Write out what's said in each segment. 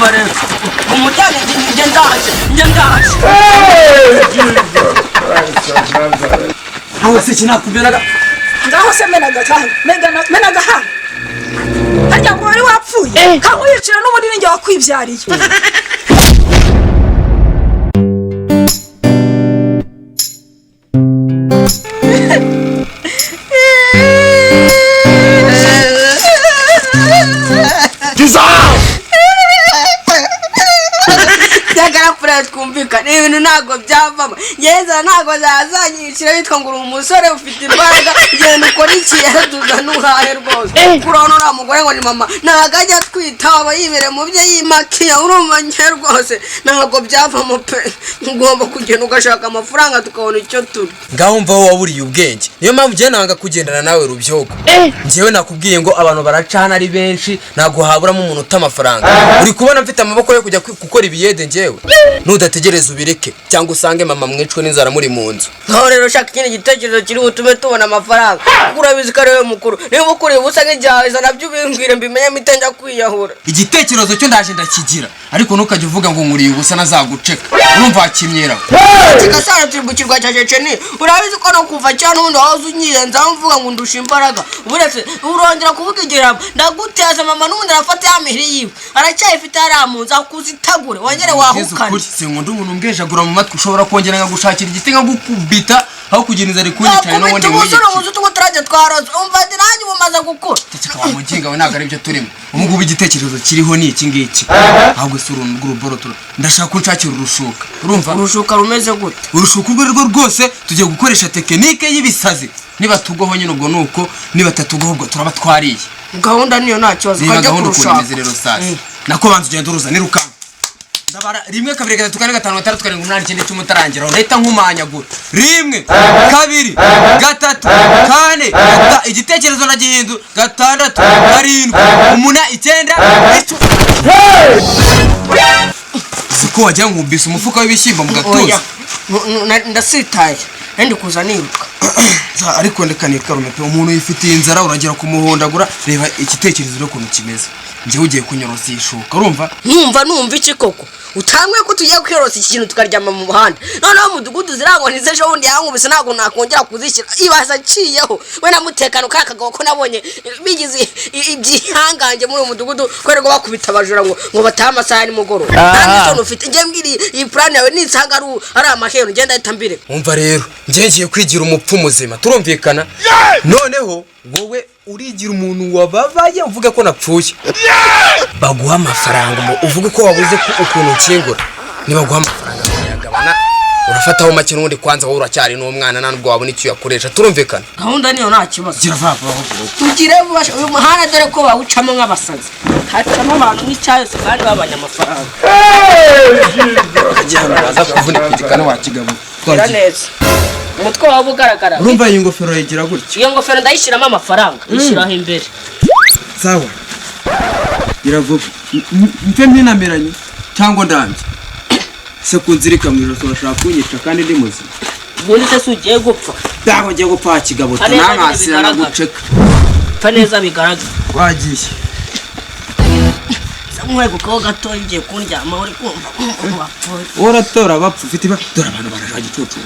umva rero umujyane njye ndaje aho se kinakuberaga ngaho se menaga ha harya ngo wari wapfuye kaho yicira n'ubunini njye wakwibyariye twumvikana ibintu ntago byavamo yeza ntago zazanyicira bitwa ngo umusore ufite imbaraga genda ukora ikiyaduza n'uhahe rwose kurona uriya mugore ngo ni mama ntago ajya twita aba yibere mu byo yimakiya urumva njye rwose ntago byavamo pe ugomba kugenda ugashaka amafaranga tukabona icyo turi ngaho mva wowe waburiye ubwenge niyo mpamvu njye nanga kugendana nawe rubyoko njyewe nakubwiye ngo abantu baracana ari benshi ntago haburamo umuntu uta amafaranga uri kubona mfite amaboko yo kujya gukora ibiyede njyewe nudategereza ubireke cyangwa usange mama mwicwe n'inzara muri mu nzu naho rero shaka ikindi gitekerezo kiri butume tubona amafaranga urabizi ko ari we mukuru niba ukuriye ubusa nk'igihaheza nabyo ubimbwire mbimenye mite njya kwiyahura igitekerezo cyo ndaje ndakigira ariko ntukajya uvuga ngo nkuriye ubusa nazaguceka urumva hakimyera kigasana turi mu kirwa cya Checheni urabizi ko no kuva cyane ubundi wahoze unyiyenza mvuga ngo ndusha imbaraga uretse urongera kuvuga igiramo ndaguteza mama n'ubundi arafata ya mihiri yiwe aracyayifite aramunza akuzitagure wongere wahukana sinkunda umuntu mbwejagura mu matwi ushobora kongera ngagushakira igiti ngagukubita aho kugira inzara kunyicaye no wundi wiye umusore tuko turaje twaroze umva nanjye bumaze gukura cyaka wa muginga we naga aribyo turimo umugubu igitekerezo kiriho ni iki ngiki ahubwo suruntu rw'uruboro ndashaka kunshakira urushuka urumva urushuka rumeze gute urushuka urwo rwose tugiye gukoresha tekinike y'ibisazi niba tugoho nyine ubwo nuko niba tatugoho ubwo turaba twariye gahunda niyo nta kibazo kajya kurushaka nako banza ugenda uruza niruka ndabara rimwe kabiri gatatu kane gatanu gatandatu karindwi umunani icyenda icumi utarangira ndahita nkumanyagura rimwe kabiri gatatu kane igitekerezo nagihindu gatandatu karindwi umunani icyenda siko wajya nkubisa umufuka w'ibishyimbo mu gatuza ndasitaye ndi kuza niruka ariko ndekanika rumepe umuntu yifitiye inzara uragera kumuhondagura reba igitekerezo ryo kuntu kimeze njyewe ugiye kunyorosa ishuka urumva numva iki koko utangwe ko tugiye kwiyorosa iki kintu tukaryama mu muhanda noneho mudugudu zirangwa nizeje wundi yankubise ntago nakongera kuzishyira ibaza ciyeho we namutekano kakagaho ko nabonye bigize ibyihanganje muri umudugudu kwerego bakubita abajura ngo bataha amasaha nimugoroba ntabwo cyo ufite ngiye mbiri iyi plan yawe nitsanga ari amahero ngenda ahitambire umva rero ngiye kwigira umupfu muzima turumvikana noneho wowe urigira umuntu wababaye uvuga ko napfuye baguha amafaranga uvuga ko wabuze ukuntu ukingura niba guha amafaranga yagabana urafataho make n'undi kwanza wowe uracyari n'umwana nubwo wabona icyo yakoresha turumvikana gahunda niyo nta kibazo gira vuba tugire uyu muhanda dore ko bawucamo nk'abasazi hacamo abantu n'icyayose kandi babanye amafaranga baza kuvunika igikano wakigabo gira neza umutwe wawe ugaragara urumva iyi ngofero yigira gutya iyo ngofero ndayishyiramo amafaranga yishyiraho imbere sawa gira vuba mfe mpinameranye cyangwa ndambye se kunzirika mu ijosi urashaka kunyica kandi ndi muzima ubundi se si ugiye gupfa ntabwo ugiye gupfa kigabo tunamwasira naguceka pfa neza bigaragara wagiye umwegukaho gato ngiye kundyama uri kumva wapfuye uratora abapfu ufite dore abantu baraje igicucu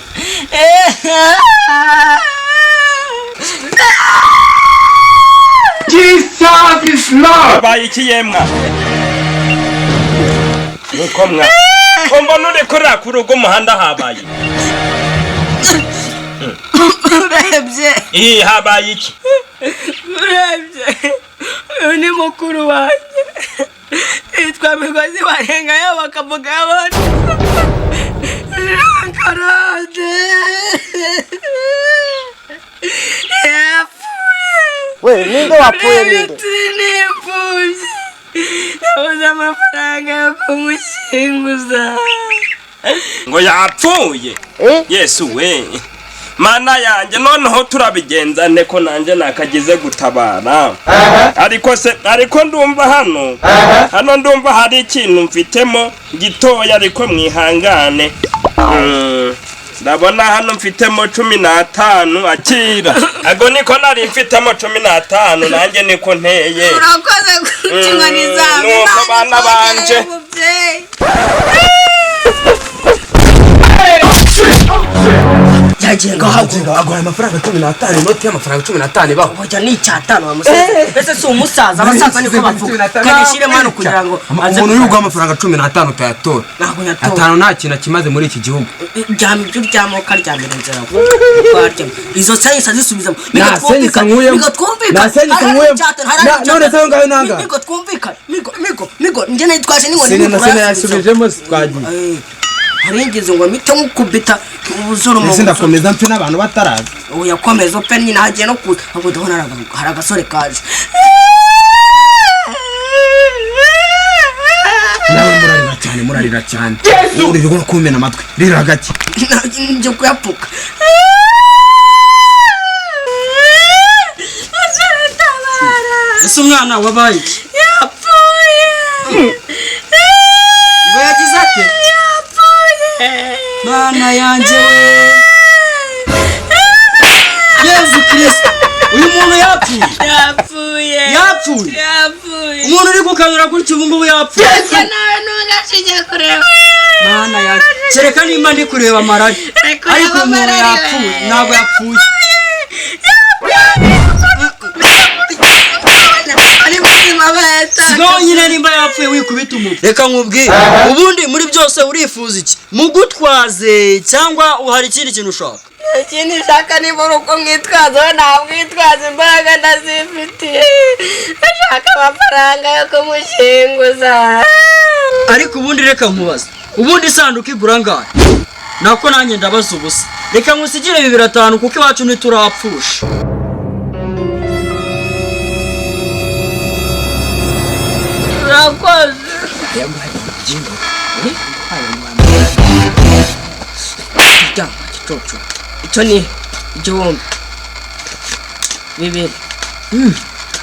Jesus is Lord. Bayiki yemwa. Nuko mwa. Komba nure kora ku rugo muhanda habaye. Urebye. Habaye iki? Urebye. Uyu ni mukuru wanjye. Itwa migozi barengayo bakavuga abantu. Karade. We ninde wapfuye ninde? Nabuze amafaranga yo kumushyinguza. Ngo yapfuye? Yesu we. Mana yanjye noneho turabigenza neko nanjye nakagize gutabara. Ariko ndumva hano ndumva hari ikintu mfitemo gitoya ariko mwihangane. ndabona hano mfitemo 15 akira ago niko nari mfitemo 15 nanjye niko nteye urakoze kukinkaniza nuko bana banje yagiye ngaho aguhaye amafaranga 15 inoti y'amafaranga 15 baho wajya ni icyatanu wa musaza ese si umusaza abasaza niko bavuga kanishire mano kugira ngo umuntu yuguha amafaranga 15 utayatora ntabwo yatora atanu nta kintu kimaze muri iki gihugu ryama ibyo ryamo karyamira nzara kwaryo izo sayinsa zisubizamo nasenyika nkuyemo none se ngaho nanga migo twumvikana migo njye nitwaje ningoni sene yasubijemo twagiye haringize ngo mite nkukubita ubuzoro mu ndakomeza mfe n'abantu bataraza yakomeza pe nyine hagiye no kuza ahubwo ndabona hari agasore kaje nawe murarira cyane uri rwo kumena amatwi rira hagati njye kuyapuka ese umwana wabaye yapfuye ngo yagize ate Mana yanje we Yesu Kristo uyu muntu yapfuye umuntu uri gukanyura kuri cyubungu yapfuye nawe ntugashije kureba Mana yanje cereka nimba ndi kureba marari ariko umuntu yapfuye ntabwo yapfuye sigaho nyine nimba yapfuye wikubita umutwe reka nkubwire ubundi muri byose urifuza iki mugutwaze cyangwa hari ikindi kintu ushaka ikindi shaka ni uko mwitwaza we ntabwo mwitwaza imbaraga ndazifitiye ndashaka amafaranga yo kumushinguza ariko ubundi reka nkubaza ubundi isanduku igura ngahe nako nanjye ndabaza ubusa reka nkusigire 250 kuko iwacu ntiturapfusha urakoze icyo ni igihumbi 2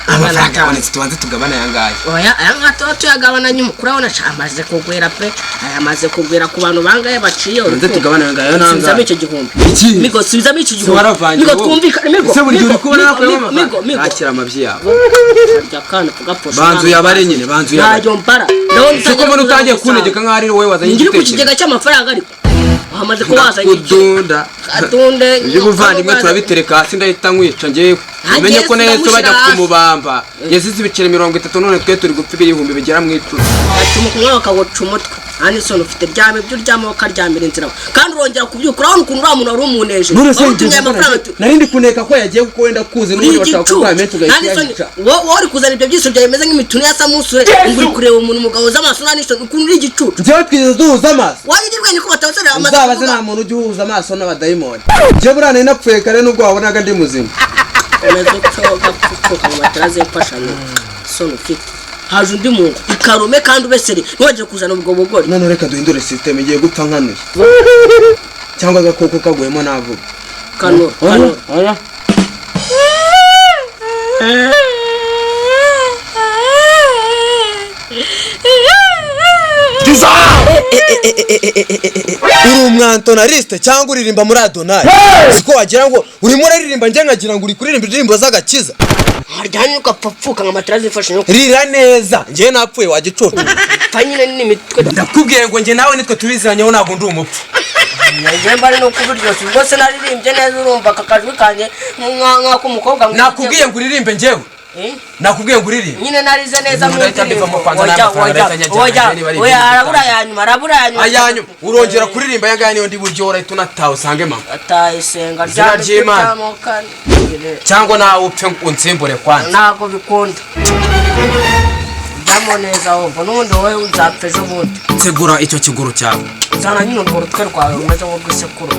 amafaranga abonetse tubanze tugabana yangaye oya aya ngato tuyagabana nyuma kurabona cyamaze kugwera pe ayamaze kugwera ku bantu bangaye baciye tubanze tugabana yangaye nangaye subizamo icyo gihumbi migo subizamo icyo gihumbi migo twumvikane migo se buri gihe uri kubona nakuyemo migo akira amabyi yawe arya kana tugaposha banzu yabare nyine banzu yabare nayo mpara ndabona siko mbona utangiye kunegeka nkaho ari wowe wazanye igitekerezo ngiri ku kigega cy'amafaranga ariko wamaze kubaza kudunda atunde y'ubuvandimwe turabitereka hasi ndahita nkwica ngewe umenye ko neza bajya kumubamba yazize ibiceri 30 none twe turi gupfira ibihumbi bigera mu 10 atuma kumwe bakagoca umutwe ani sono ufite ryame byo ryamo karyamira inzira kandi urongera kubyukura aho ukuntu ura muntu ari umuneje utumye amafaranga narindi kuneka ko yagiye kuko wenda kuze n'ubundi bashaka kugwamenya tugahita wo uri kuzana ibyo byisho byawe bimeze nk'imituni ya samusure nguri kureba umuntu mugabo z'amaso nanisho ukuntu uri igicucu njyewe twize duhuza amaso wagirwe niko batabasara amaso uzabaze nta muntu ujya uhuza amaso n'abadayimoni njye burane napfuye kare nubwo wabonaga ndi muzima umezo cyoga mu mataraze y'imfashanyo sono ufite haje undi muntu ikarume kandi ubesere ntiwagiye kuzana ubwo bugore none reka duhindure system igiye gupfa nkanuye cyangwa agakoko kaguyemo navuga kano oya uri umwantonaliste cyangwa uririmba muri Adonai siko wagira ngo urimo uririmba njye nkagira ngo uri kuririmba indirimbo z'agakiza haryanye ukapfuka nka mataraze y'imfashanyo rira neza njye napfuye wagicoto fanyine n'imitwe ndakubwiye ngo njye nawe nitwe tubiziranyeho ntabwo ndi umupfu njye mbari no kubiryoshye ubwo se naririmbye neza urumva akajwi kanje nk'ako umukobwa nakubwiye ngo uririmbe njyewe nakubwiye ngo uririmbe nyine narize neza mu ndirimbo oya arabura yanyuma ayanyuma urongera kuririmba yangaya niyo ndi buryo urahita unataha usange mama atayisenga ry'Imana cyangwa nawe upfe unsimbure kwanza ntabwo bikunda jyamo neza wumva n'ubundi wowe uzapfa ejo bundi segura icyo kiguru cyawe zana nyine urwo rutwe rwawe rumeze nk'urw'isekuru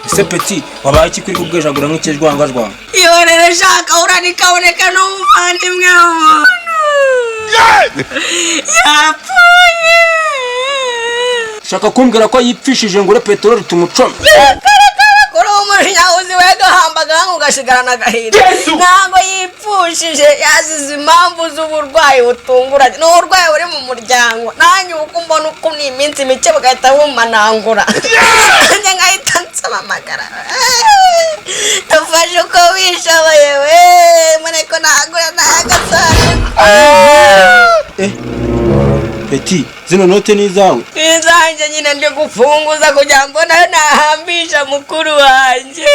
ese peti wabaye iki kuri kubwejagura nk'ikijwangajwanga yorere shaka uranikaboneka n'umuvandimwe w'umuntu yapfuye shaka kumbwira ko yipfishije ngo ure peteroli tumucome kuri umushinyahuzi we gahambaga ugasigarana agahinda ntabwo yipfushije yazize impamvu z'uburwayi butunguranye ni uburwayi buri mu muryango nanjye uko mbona uko ni iminsi mike bagahita bumanangura nanjye nkahita nsabamagara dufashe uko wishoboye we mureko nagura n'agasanduku Peti zino note ni izawe izanjye nyine ndi gufunguza kugira ngo nayo nahambisha mukuru wanjye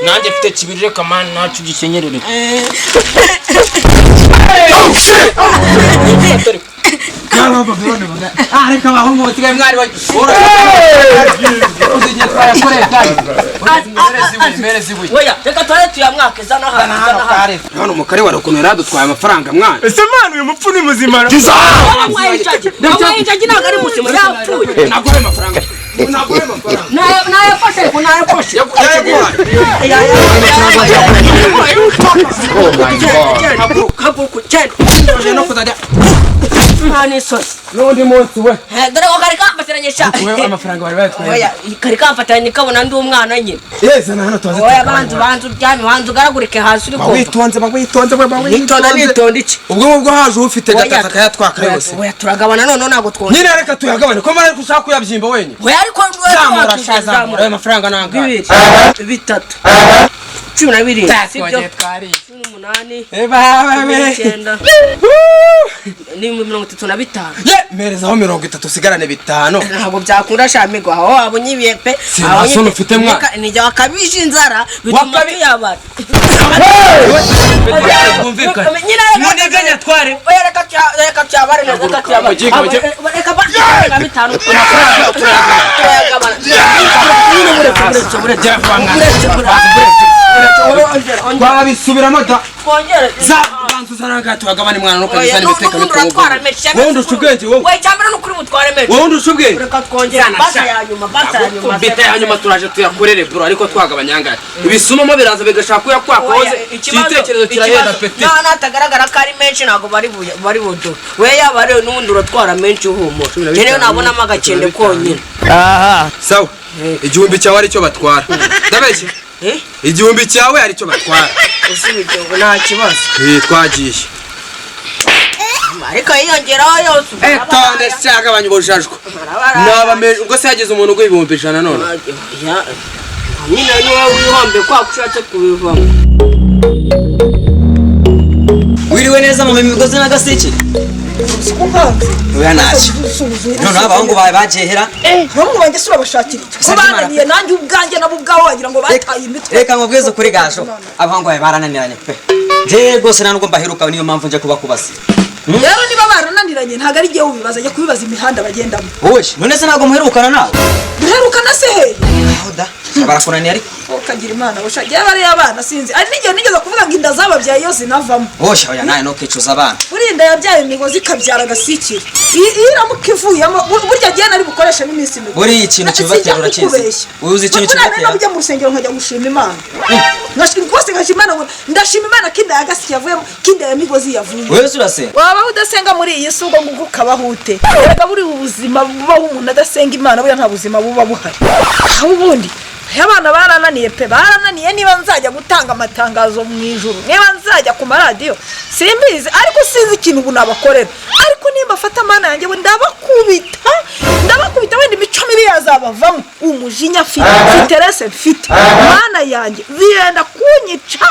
nanjye mfite kibirire kamani ntacyo ugikenyerere reka bahungu basigaye mwari reka tuare tuyamwake zana hano umukare warakomera dutwaye amafaranga mwana ese mwana uyu mupfu ni muzima amwayinjagi ntabwo ari muzima yapfuye nagore amafaranga nayafashe ariko nayafashe haguruka genda no kuzajya n'isosi n'undi munsi we dore ko kari kamfatiranye sha amafaranga bari bayatwaye oya kari kamfatiranye kabona ndi umwana nyine zana hano tubaze oya banzu uryame banzu ugaragurike hasi uri kumva witonze nitonda iki ubwo haje ufite gatatu akayatwaka yose oya turagabana none ntabwo twonye nyine reka tuyagabane ko mara ushaka kuyabyimba wenyine oya ariko zamura ayo mafaranga nanga bitatu 12 sibyo 18 ni 35 merezaho 30 usigarane 5 ntabwo byakunda shamigo aho abonyibiye pe aho ufite mwa nijya wakabisha inzara bituma tuyabara kumvikana muniganya tware oya reka cyabare reka cyabare reka ba 5 twabisubiramo da kongere bantu zaraga tuhagabane mwana no kagisa n'imiteka wowe ubwenge wowe cyambara no kuri butware meje wowe ubwenge reka twongere bata ya nyuma bita ya nyuma turaje tuyakorere bro ariko twagabanyanga ibisumamo biraza bigashaka kuyakwakoze cyitekerezo kirahenda peti natagaragara ko ari menshi ntago bari budu we yabare n'ubundi uratwara menshi uhumura rero nabonamo agakende konyine sawa igihumbi cyawe aricyo batwara ndabeshye igihumbi cyawe aricyo batwara usibije ngo nta kibazo twagiye ariko yiyongeraho yose tonde cyagabanya ubujajwa nabamenye ubwo se yagize umuntu ugo 1,000 none nyine niwe wihombe kwa kushatse kubivamo wiriwe neza mu migozi na Gasikiri oya naci none abahungu bawe bagehera abahungu banjye sura bashakira ko bananiye nanjye ubwanjye nabo ubwaho wagira ngo bataye imitwe reka mubwize kuri gasho abahungu bawe barananiranye pe je rwose ntabwo mbaheruka niyo mpamvu nje kubakubasi rero niba barananiranye ntago ari gihe ubibaza ajya kubibaza imihanda bagendamo wowe none se ntabwo muherukana nawe duherukana se he oda barakunaniye ariko ukagira imana bushagiye bari abana sinzi ari n'igihe nigeze kuvuga ngo inda zababyaye yose navamo oya nawe no kwicuza abana burinda yabyaye imigozi ikabyara Gasikiri iramuka ivuyemo burya agiye nari bukoresha n'iminsi mikuru buri ikintu kibatera urakizi uzi ikintu kibatera nabyo mu rusengero nkajya gushima imana rwose ngashima imana ndashima imana kinda ya Gasikiri yavuyemo kinda ya migozi yavuye wewe urase waba udasenga muri iyi sugo ngo ukabahute reka buri ubuzima bubaho umuntu adasenga imana burya nta buzima buba buhari aho ubundi abana barananiye pe barananiye niba nzajya gutanga amatangazo mu ijuru niba nzajya ku maradiyo simbizi ariko sinzi ikintu ubu nabakorera ariko nimba afata amana yanjye we ndabakubita wenda imico mibi yazabavamo umujinya fiterese mfite amana yanjye birenda kunyica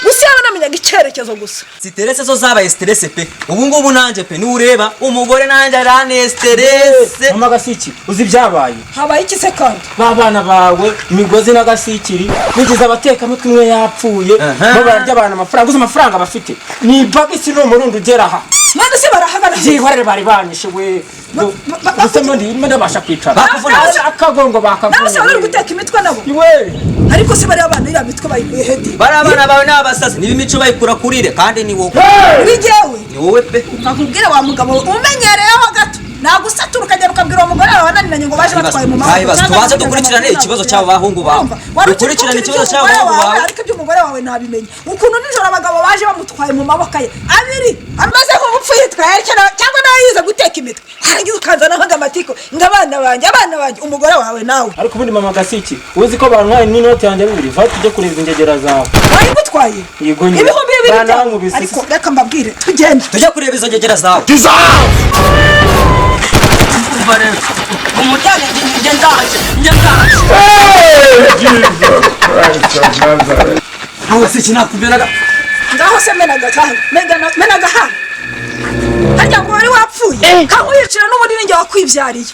gusa yaba namenyaga icyerekezo gusa siterese zo zabaye stress pe ubu ngubu nanjye pe niureba umugore nanjye arane stress mama Gasikiri uzi byabaye habaye iki se kandi babana bawe imigozi na Gasikiri nigize abateka mutwe umwe yapfuye bo bararya abantu amafaranga gusa amafaranga bafite ni bagisi no murundi ugera aha none se barahagana jihorere bari banyishe we gusa ndi ndabasha kwicara akagongo bakavuna nase bari guteka imitwe nabo iwe ariko se bari abana ira mitwe bayikuye hedi bari abana bawe n'abasasi niba imico bayikura kurire kandi ni wowe bigewe ni wowe pe nakubwira wa mugabo umenyereyeho gato nagusatura ukagenda ukabwira uwo mugore wawe wananiranye ngo baje batwaye mu maboko tubanze dukurikirane ikibazo cy'abo bahungu bawe dukurikirane ikibazo cy'abo bahungu bawe ariko iby'umugore wawe ntabimenye ukuntu nijoro abagabo baje bamutwaye mu maboko ye abiri amaze nk'umupfu yitwaye cyangwa nawe yize guteka imitwe harangiza ukanzanaho amatiko ngo abana banjye umugore wawe nawe ariko ubundi mama Gasiki uzi ko bantwaye n'inoti yanjye bibiri va tujye kureba ingegera zawe wari gutwaye yego nyine ibihumbi bibiri ariko reka mbabwire tugende tujye kureba izo ngegera zawe umva rero umujyane njye ndaje aho se kinakuberaga ngaho se menaga ha harya ngo wari wapfuye kaho yicira n'ubundi ninjye wakwibyariye